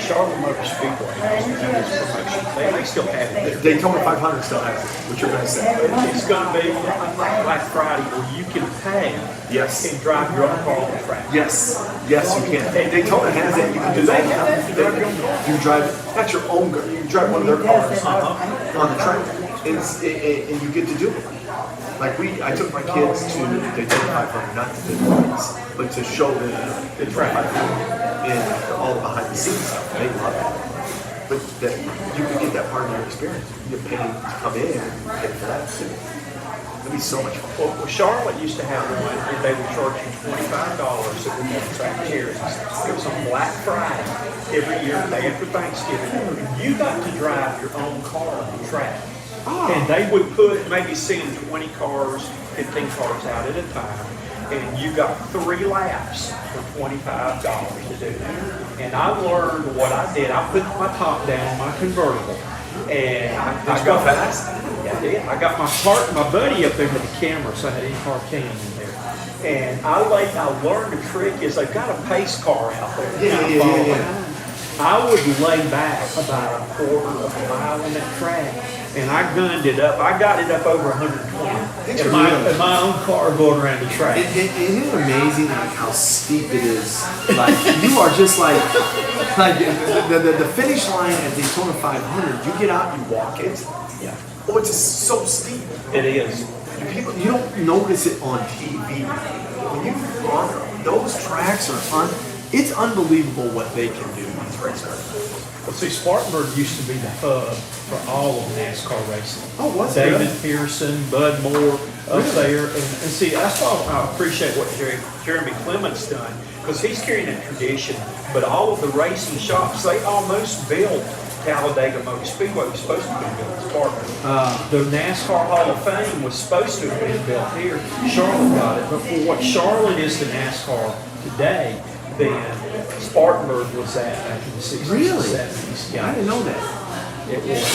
[SPEAKER 2] Charlotte Motor Speedway has done this promotion. They still have it there.
[SPEAKER 3] Daytona 500 still has it. What you're going to say?
[SPEAKER 2] It's going to be like Black Friday where you can pay
[SPEAKER 3] Yes.
[SPEAKER 2] and drive your own car on the track.
[SPEAKER 3] Yes, yes, you can. Daytona has it. You can do that. You drive. That's your own car. You drive one of their cars on the track, and you get to do it. Like I took my kids to Daytona 500, not to the race, but to show them the track and all the behind the scenes stuff. They love it. But that you can get that part of your experience. You get paid to come in and get for that too. It'd be so much fun.
[SPEAKER 2] Well, Charlotte used to have one where they would charge you $25 that would have track chairs. It was on Black Friday every year, the day after Thanksgiving. You got to drive your own car on the track. And they would put, maybe send 20 cars, 15 cars out at a time, and you got 3 laps for $25 to do. And I learned what I did. I put my top down on my convertible, and I got fast. Yeah, I did. I got my buddy up there had the camera, so I had in-car cam in there. And I learned a trick is they've got a pace car out there.
[SPEAKER 3] Yeah.
[SPEAKER 2] I would lay back about a quarter of a mile in that track, and I gunned it up. I got it up over 120 in my own car going around the track.
[SPEAKER 3] Isn't it amazing like how steep it is? Like you are just like the finish line at Daytona 500. You get out, you walk it.
[SPEAKER 2] Yeah,
[SPEAKER 3] Oh, it's just so steep.
[SPEAKER 2] it is.
[SPEAKER 3] You don't notice it on TV. When you on those tracks are it's unbelievable what they can do. These racers.
[SPEAKER 2] Well, see, Spartanburg used to be the hub for all of NASCAR racing.
[SPEAKER 3] Oh, was it?
[SPEAKER 2] David Pearson, Bud Moore up there. And see, that's why I appreciate what Jeremy Clement's done, because he's carrying that tradition. But all of the racing shops, they almost built Talladega Motor Speedway was supposed to be built in Spartanburg. The NASCAR Hall of Fame was supposed to have been built here. Charlotte got it. But for what Charlotte is to NASCAR today, then Spartanburg was that back in the 60s
[SPEAKER 3] Really?
[SPEAKER 2] and 70s.
[SPEAKER 3] I
[SPEAKER 2] Yeah,
[SPEAKER 3] didn't know that.
[SPEAKER 2] it was.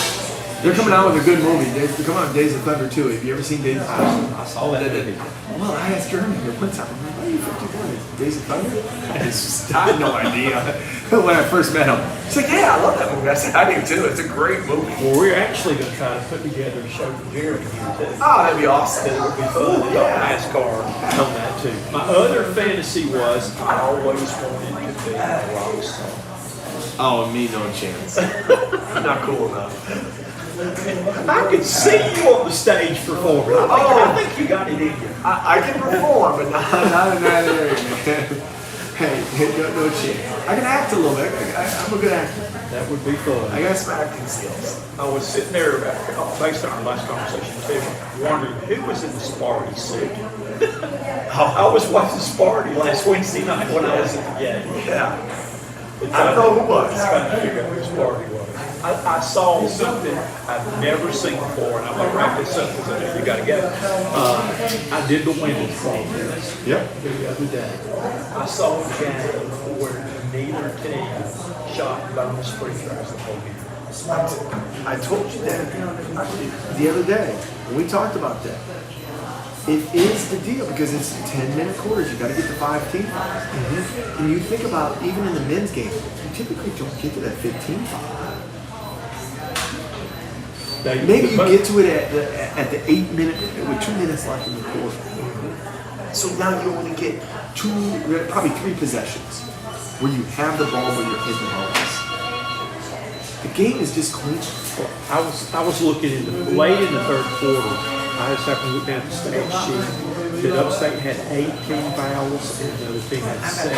[SPEAKER 3] They're coming out with a good movie. They're coming out with Days of Thunder too. Have you ever seen Days of Thunder?
[SPEAKER 2] I saw that movie.
[SPEAKER 3] Well, I asked Jeremy one time, I'm like, why are you 51? Days of Thunder? I had no idea when I first met him. He's like, yeah, I love that movie. I said, I do too. It's a great movie.
[SPEAKER 2] Well, we're actually going to try to put together a show for Jeremy here too.
[SPEAKER 3] Oh, that'd be awesome.
[SPEAKER 2] It would be fun to talk NASCAR on that too. My other fantasy was I always wanted to be a rock star.
[SPEAKER 3] Oh, me, no chance. I'm not cool enough.
[SPEAKER 2] I could see you on the stage performing. I think you got it in you.
[SPEAKER 3] I can perform, but not in that area, man. Hey, no chance. I can act a little bit. I'm a good actor.
[SPEAKER 2] That would be fun.
[SPEAKER 3] I got some acting skills.
[SPEAKER 2] I was sitting there, based on our last conversation too, wondering who was in the Sparty suit. I was watching Sparty last Wednesday night when I was at the game.
[SPEAKER 3] Yeah. I don't know who was.
[SPEAKER 2] Trying to figure out who Sparty was. I saw something I've never seen before, and I'm gonna wrap this up because I know you gotta go. I did the women's podcast the other day. I saw a game where neither team shot bonus free throws the whole game.
[SPEAKER 3] I told you that the other day when we talked about that. It is the deal because it's 10-minute quarters. You got to get the 5 team fouls. And you think about even in the men's game, you typically don't get to that 15 foul. Maybe you get to it at the 8-minute with 2 minutes left in the quarter. So now you only get probably 3 possessions where you have the ball when you're in the bonus. The game is just clean.
[SPEAKER 2] I was looking late in the third quarter. I just happened to look down at the stat sheet that Upstate had 8 team fouls and the other team had 7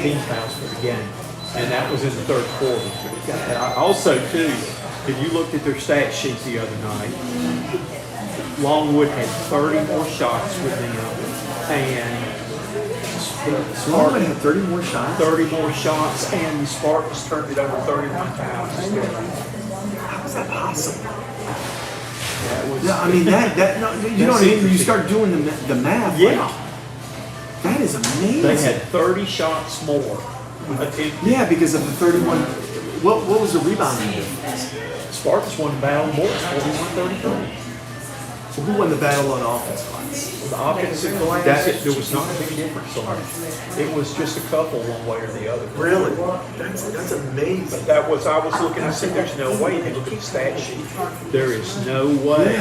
[SPEAKER 2] team fouls for the game. And that was in the third quarter. And also, too, if you looked at their stat sheets the other night, Longwood had 30 more shots with them, and
[SPEAKER 3] Longwood had 30 more shots?
[SPEAKER 2] 30 more shots, and the Spartans turned it over 31 times.
[SPEAKER 3] How is that possible?
[SPEAKER 2] That was,
[SPEAKER 3] Yeah, I mean, you know what I mean? When you start doing the math,
[SPEAKER 2] yeah.
[SPEAKER 3] like, that is amazing.
[SPEAKER 2] They had 30 shots more.
[SPEAKER 3] Yeah, because of the 31. What was the rebounding difference?
[SPEAKER 2] Spartans won the battle more, 41-33.
[SPEAKER 3] So who won the battle on offense glass?
[SPEAKER 2] The offensive glass, there was not a big difference on it. It was just a couple one way or the other.
[SPEAKER 3] Really? That's amazing.
[SPEAKER 2] But that was, I was looking, I said, there's no way, they look at the stat sheet. There is no way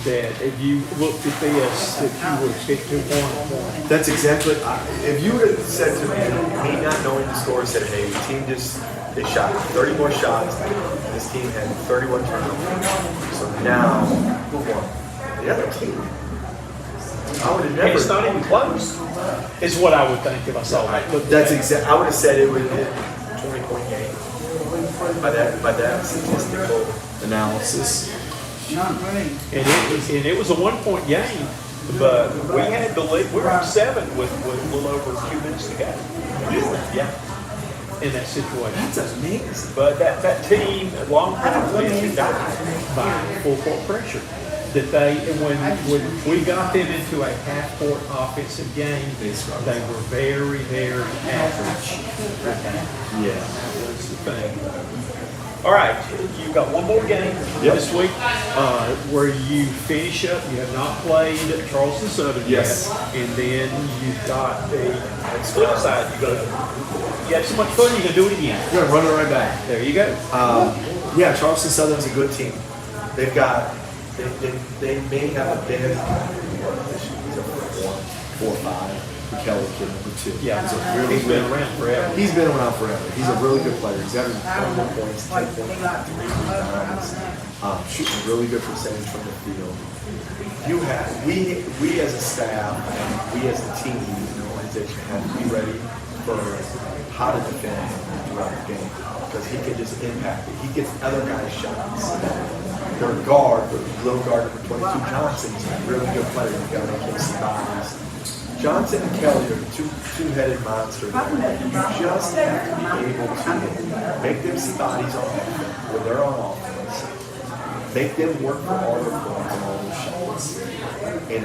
[SPEAKER 2] that if you looked at this, that you would stick to 1-1.
[SPEAKER 3] That's exactly. If you would have said to me not knowing the score, said, "Hey, the team they shot 30 more shots. And this team had 31 turnovers. So now, who won? The other team." I would have never.
[SPEAKER 2] It's not even close, is what I would think if I saw that.
[SPEAKER 3] That's exact. I would have said it would have been 20-point game by that statistical analysis.
[SPEAKER 2] And it was a 1-point game, but we had the lead. We were up 7 with a little over 2 minutes to go. Yeah. In that situation.
[SPEAKER 3] That's amazing.
[SPEAKER 2] But that team, Longhorn, is by full court pressure. That when we got them into a half-court offensive game, they were very, very average.
[SPEAKER 3] Yeah.
[SPEAKER 2] That was the thing. All right, you've got one more game
[SPEAKER 3] Yep.
[SPEAKER 2] this week where you finish up. You have not played Charleston Southern
[SPEAKER 3] Yes.
[SPEAKER 2] yet, and then you've got the flip side. You had so much fun. You're gonna do it again.
[SPEAKER 3] We're gonna run it right back.
[SPEAKER 2] There you go.
[SPEAKER 3] Yeah, Charleston Southern's a good team. They've got, they may have a big, he's a 4 or 5. Kelly kid number 2.
[SPEAKER 2] Yeah,
[SPEAKER 3] he's a really
[SPEAKER 2] he's been
[SPEAKER 3] good,
[SPEAKER 2] around forever.
[SPEAKER 3] He's been around forever. He's a really good player. He's averaging 21 points, 10 points, shooting a really good percentage from the field. You have, we as a staff and we as a team and the organization have to be ready for how to defend him throughout the game because he can just impact it. He gets other guys' shots. Their guard, the little guard number 22, Johnson, is a really good player. He's got to make him some bodies. Johnson and Kelly are two-headed monsters. You just have to be able to make them see bodies on offense when they're on offense. Make them work for all their points and all their shots. And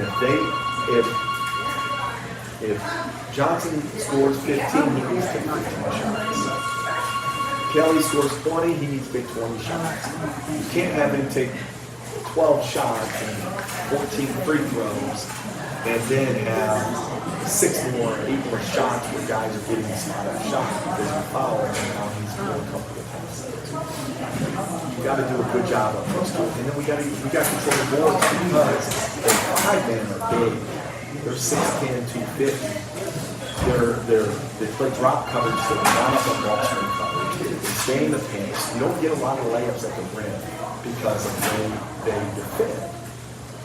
[SPEAKER 3] if Johnson scores 15, he needs to take 15 shots. Kelly scores 20, he needs to take 20 shots. You can't have him take 12 shots and 14 free throws and then have 6 more, 8 more shots where guys are getting a spot up shot because he fouled and now he's more comfortable passing. You got to do a good job on those two. And then we got to control the boards because the 5 men are big. They're 6'10", 250. They play drop coverage, so they're not up on ball screen coverage. They stay in the paint. You don't get a lot of layups at the rim because of the way they defend.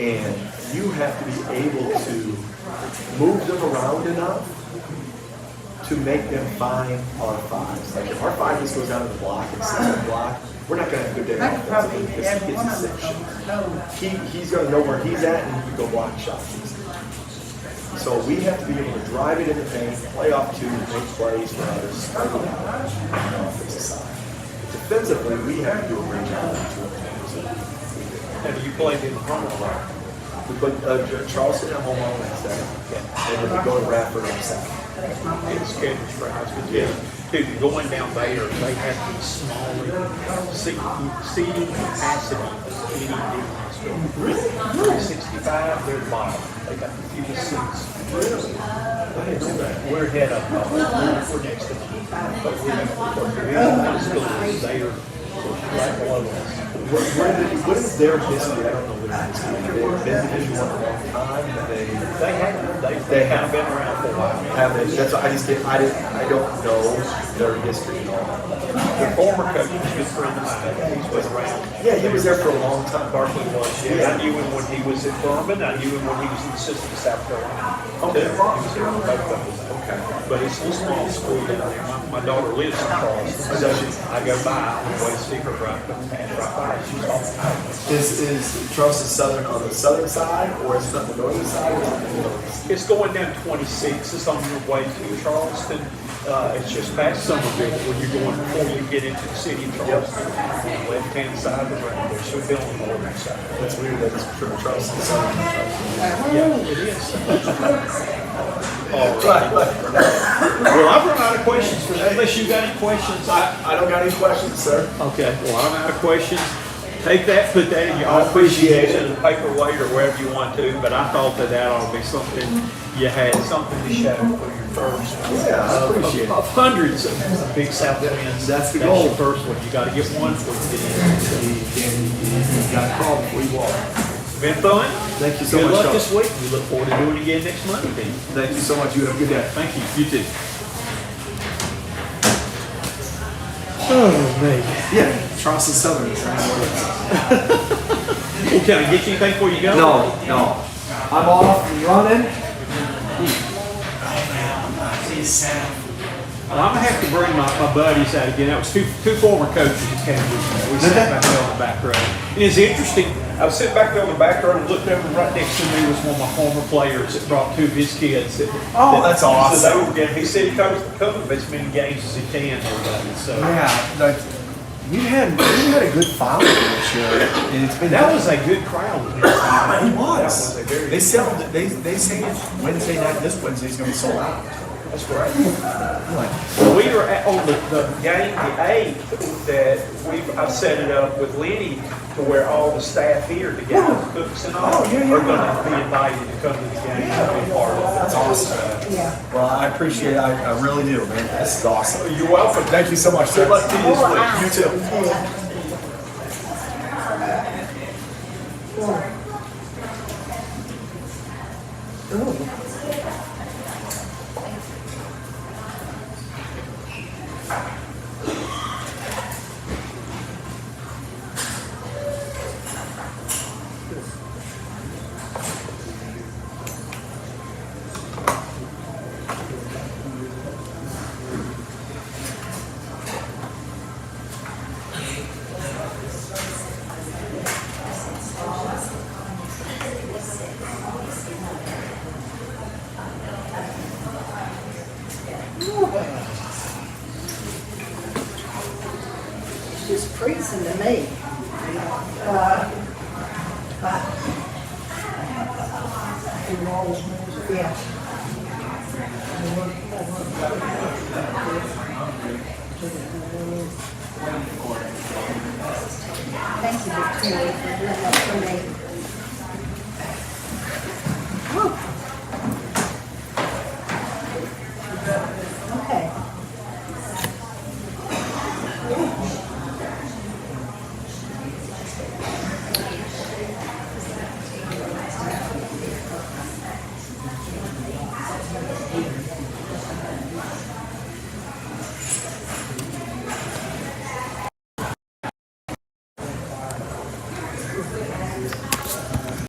[SPEAKER 3] And you have to be able to move them around enough to make them find our 5s. Like if our 5 just goes down to the block and sits on the block, we're not going to have a good day offensively because he gets a 6 shot. He's going to know where he's at and he can go block shots. So we have to be able to drive it in the paint, play off 2, make plays for others, spread it out on the offensive side. Defensively, we have to do a great job of doing that.
[SPEAKER 2] Have you played in the home a lot?
[SPEAKER 3] We put Charleston at home on Wednesday, and then we go to Radford on Saturday.
[SPEAKER 2] It's schedule's for us, but yeah. Dude, going down there, they have the smaller seating capacity of any big hospital. Really? 65, they're bottom. They got the fewest seats.
[SPEAKER 3] Really? I didn't know that.
[SPEAKER 2] We're ahead of them. We're next to them. But we're division schools, they are right below us.
[SPEAKER 3] What is their history? I don't know their history. They've been Division I a long time.
[SPEAKER 2] They kind of been around for a while.
[SPEAKER 3] Have they? That's what I don't know their history at all.
[SPEAKER 2] The former coach was a good friend of mine. He's been around.
[SPEAKER 3] Yeah, he was there for a long time.
[SPEAKER 2] Barkley was. Yeah. I knew him when he was at Furman. I knew him when he was the assistant to South Carolina.
[SPEAKER 3] Okay.
[SPEAKER 2] He was there for both of them.
[SPEAKER 3] Okay.
[SPEAKER 2] But it's a small school down there. My daughter lives in Charleston. I go by on the way to see her right by. She's off.
[SPEAKER 3] Is Charleston Southern on the southern side, or is it on the northern side? Or is it on the northern side?
[SPEAKER 2] It's going down 26. It's on your way to Charleston. It's just past Somerville when you're going before you get into the city of Charleston. On the left-hand side of the road. There's so built on the northern side.
[SPEAKER 3] That's weird that it's from Charleston Southern.
[SPEAKER 2] Yeah, it is. All
[SPEAKER 3] Right.
[SPEAKER 2] right. Well, I've run out of questions for that. Unless you got any questions.
[SPEAKER 3] I don't got any questions, sir.
[SPEAKER 2] Okay. Well, I'm out of questions. Take that, put that in your
[SPEAKER 3] I
[SPEAKER 2] office,
[SPEAKER 3] appreciate
[SPEAKER 2] use
[SPEAKER 3] it.
[SPEAKER 2] it in a paperweight or wherever you want to. But I thought that ought to be something you had something to show for your first.
[SPEAKER 3] Yeah, I appreciate it.
[SPEAKER 2] Of hundreds of big South wins.
[SPEAKER 3] That's the
[SPEAKER 2] That's
[SPEAKER 3] goal.
[SPEAKER 2] your first one. You got to get one before you get in.
[SPEAKER 3] You got to call before you walk.
[SPEAKER 2] Been fun.
[SPEAKER 3] Thank you so
[SPEAKER 2] Good
[SPEAKER 3] much,
[SPEAKER 2] luck
[SPEAKER 3] Coach.
[SPEAKER 2] this week. We look forward to doing it again next Monday. Then.
[SPEAKER 3] Thank you so much. You have a good day.
[SPEAKER 2] Thank you. You too. Oh man.
[SPEAKER 3] Yeah, Charleston Southern.
[SPEAKER 2] Well, can I get you anything before you go?
[SPEAKER 3] No. I'm off and running.
[SPEAKER 2] Well, I'm gonna have to bring my buddies out again. That was two former coaches that came with me. We sat back there on the back row. And it's interesting. I was sitting back there on the back row and looked over right next to me was one of my former players that brought 2 of his kids.
[SPEAKER 3] That's awesome.
[SPEAKER 2] So they were getting, he said he covered as many games as he can. So
[SPEAKER 3] Yeah, like we had a good foul this year, and it's been
[SPEAKER 2] that was a good crowd.
[SPEAKER 3] He
[SPEAKER 2] That
[SPEAKER 3] was.
[SPEAKER 2] was a very
[SPEAKER 3] They said Wednesday night. This Wednesday's gonna be sold out.
[SPEAKER 2] That's great. We are on the game, the 8th, that I've set it up with Lenny to where all the staff here, the guys, cooks and all, are going to be invited to come to the game and be part of it.
[SPEAKER 1] That's awesome.
[SPEAKER 4] Yeah.
[SPEAKER 1] Well, I appreciate it. I really do, man. This is awesome.
[SPEAKER 2] You're welcome.
[SPEAKER 1] Thank you so much, sir.
[SPEAKER 2] Good luck to you this
[SPEAKER 4] Oh,
[SPEAKER 2] week.
[SPEAKER 4] I-
[SPEAKER 1] You too.
[SPEAKER 4] It's just freezing to me. Yeah. Thank you, Victoria, for doing that for me. Whew.